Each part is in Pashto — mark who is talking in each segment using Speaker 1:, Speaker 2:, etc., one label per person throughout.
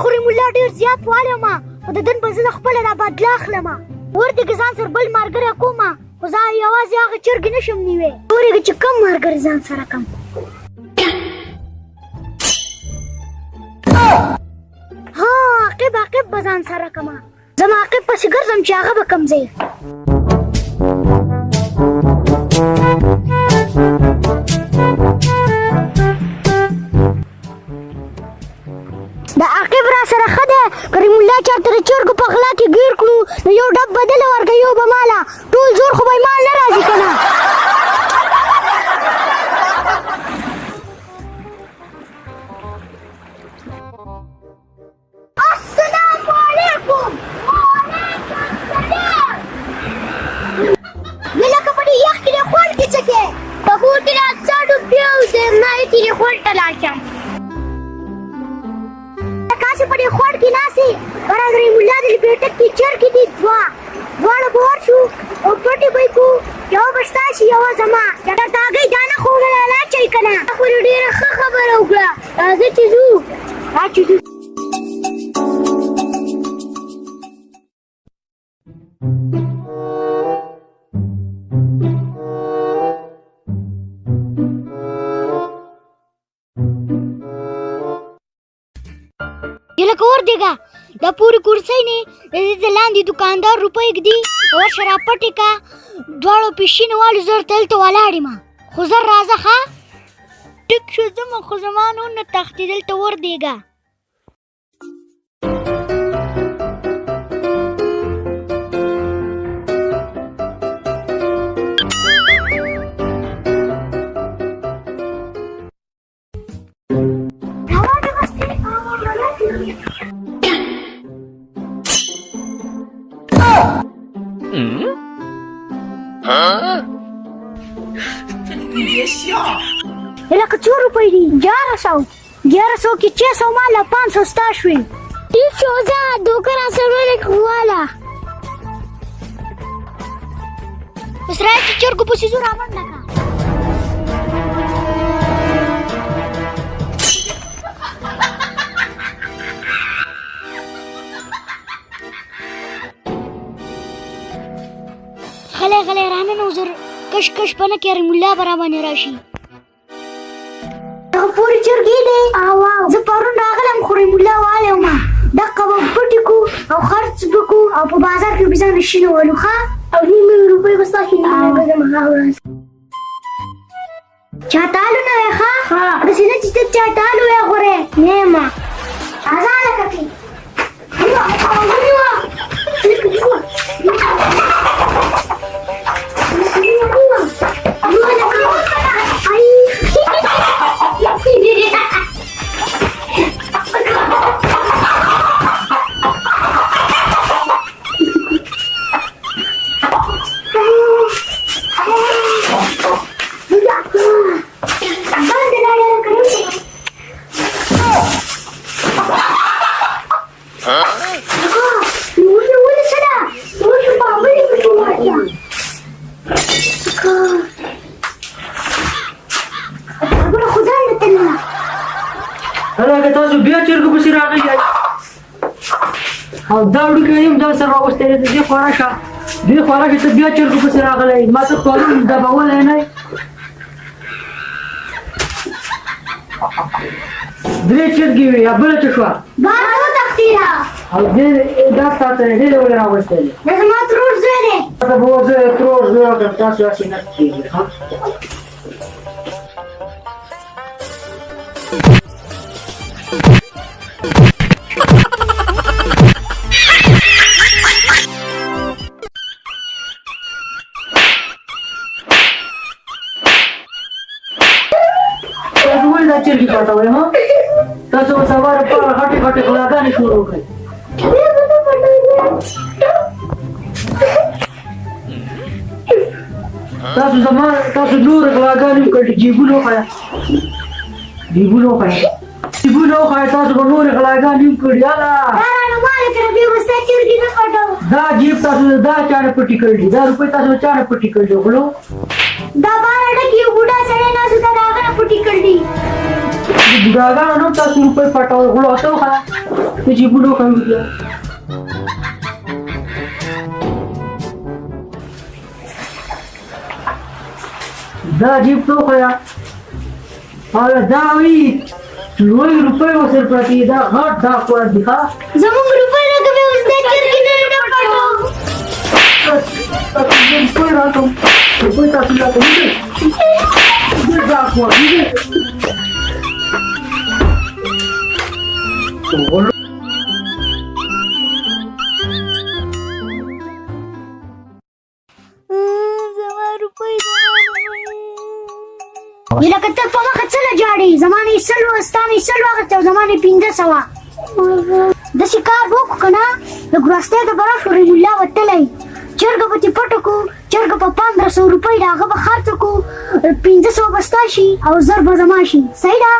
Speaker 1: خوري مولا ډېر زیات والما خو د دن به زه خپله دا بدله اخلم ورته ځان سره بل ملګری کوم خو زه یوازې هغه چرګې نشم نیوی ورېږه چې کوم ملګری ځان سره کم ها عاقب به ځان سره کمه زما عاقب پسې ګرځم چې هغه به کم ځای د عاقب را سره ښه دی کریم الله چېرته د چرګو په غلا کې ګیر کړو نو یو ډب بدله ورکړه یو به ماله ټول زور خو به یې مال نه راځي که نه السلام علیکم لکه په دې یخ کې د خوړ کې څه کې په کور کې د څاډو پیو د مایې تلیفون ته لاړ شم کاسې په دې خوړ کې ناستې برادرې ملا د لپېټک کې چرګې دي دواړه به ورشو او پټې به یې کړو یوه به ستا شي یوه زما ډاکټر تاګۍ دا نه ښودله لا چی که نه تا خو ډېره ښه خبره وکړه راځه چې ځو چې ځو لکه وردېږه دا پورې کورسۍ نه د دې د لاندې دوکاندار روپۍ ږدي ورشه راپټې که دواړو پیشینوالو زه ورته هلته ولاړ یم خو زر راځه ښه ټیک شو ځمه خو زما نور نه تښتې دلته وردېږه
Speaker 2: 你别笑。
Speaker 1: لکه څو روپۍ دي 1100 کې 600 ماله 500 ستا شوې ټیک شو ځه دوکه راسره ولږ واله اوس راځه چې چرګو پسې ځو رامنډه کړه غلی راننه زر کش په نه کې رحیم الله به راباندې راشي دغه پورې چرګې دی زه پرون راغلم خو رحیم الله والی ومه دقه به پټې کړو او خرڅ به کړو او په بازار کې به ځان شینولو ښه او 9 روپۍ به ستاسو نیمګزم هغه ورځ چاټالو نه وی ښه داسې نه چې ته چاټالو وی غورې نه ما راځه لکه کې
Speaker 3: تاسو بیا چرګو پسې راغلئ او دا وړوکی یم دا سره راوستی دی دې خوا راشه ته بیا چرګو پسې راغلی ما ته پرون دبولی نه درې چرګې وې یا بله څه شوه او دا ستا سره ډېرې ولې راوستی دی
Speaker 1: دا زما ترور زوی دی
Speaker 3: ته به زه ترور زوی وکړم تاسو هسې نه کېږي چرګې پټوئ ها تاسو به سبا لپاره غټې غلاګانې شروع کړئ تاسو نورې غلاګانې وکړئ جیبونه وښیه تاسو به نورې غلاګانې وکړئ یاله دا جیب تاسو دا چا نه پټې کړي دا روپۍ تاسو چا نه پټې کړي غلو
Speaker 1: دا باره ډکې یو بوډا سړی ناست دی د هغه نه پټې کړي
Speaker 3: بوډاګانو تاسو روپۍ پټوئ غلو ته وښیه تجي بلوك عندي دا جبتو يا هذا داوي لوی روپے وسر پرتی دا غټ دا کو دکھا
Speaker 1: زمونږ روپۍ راکوي اوس دا چرګې نه پټو
Speaker 3: روپے راکوم روپے تاسو لا کوي دا کو دې
Speaker 1: لکه ته په مخه څه نه جاړې زمانې سل وستانې سل واغسته او زمانې 1500 داسې کار وکړو که نه د ګراستۍ د برا شو رحیم الله وتلی چرګه به ترې پټه کړو چرګه په 1500 روپۍ د هغه به خرڅه کړو 1500 به ستا شي او 1000 به زما شي صحیح ده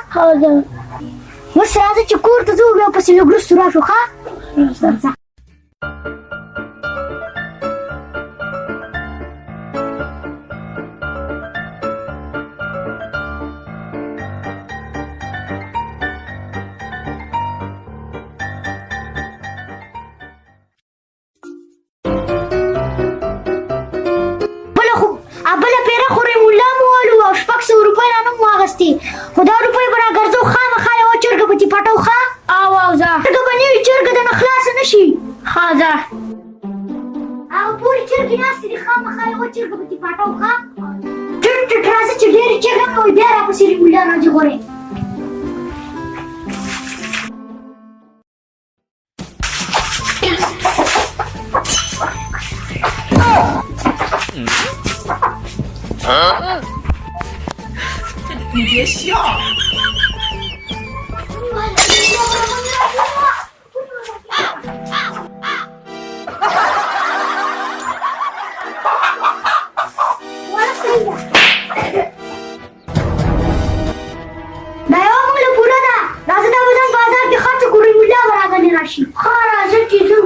Speaker 1: اوس راځه چې کور ته ځو بیا پسې لږ وروستو راشو ښه خو دا روپۍ به راګرځو خامخا یوه چرګه به ترې پټو ښه او ځه چرګه به نوي چرګه درنه خلاصه نه شي ښه ځه هغه پورې چرګې ناستې دي خامخا یوه چرګه به ترې پټو ښه ټټ ټټ راځه چې ډېرې چرګه مې وي بیا راپسې رحیم الله راځي غورې
Speaker 2: 你别笑。
Speaker 1: دا یوه موږ له پوره ده راځه دا به ځم بازار کې خرڅه کړو رحیم الله به راغلی راشي ښه راځه چې ځو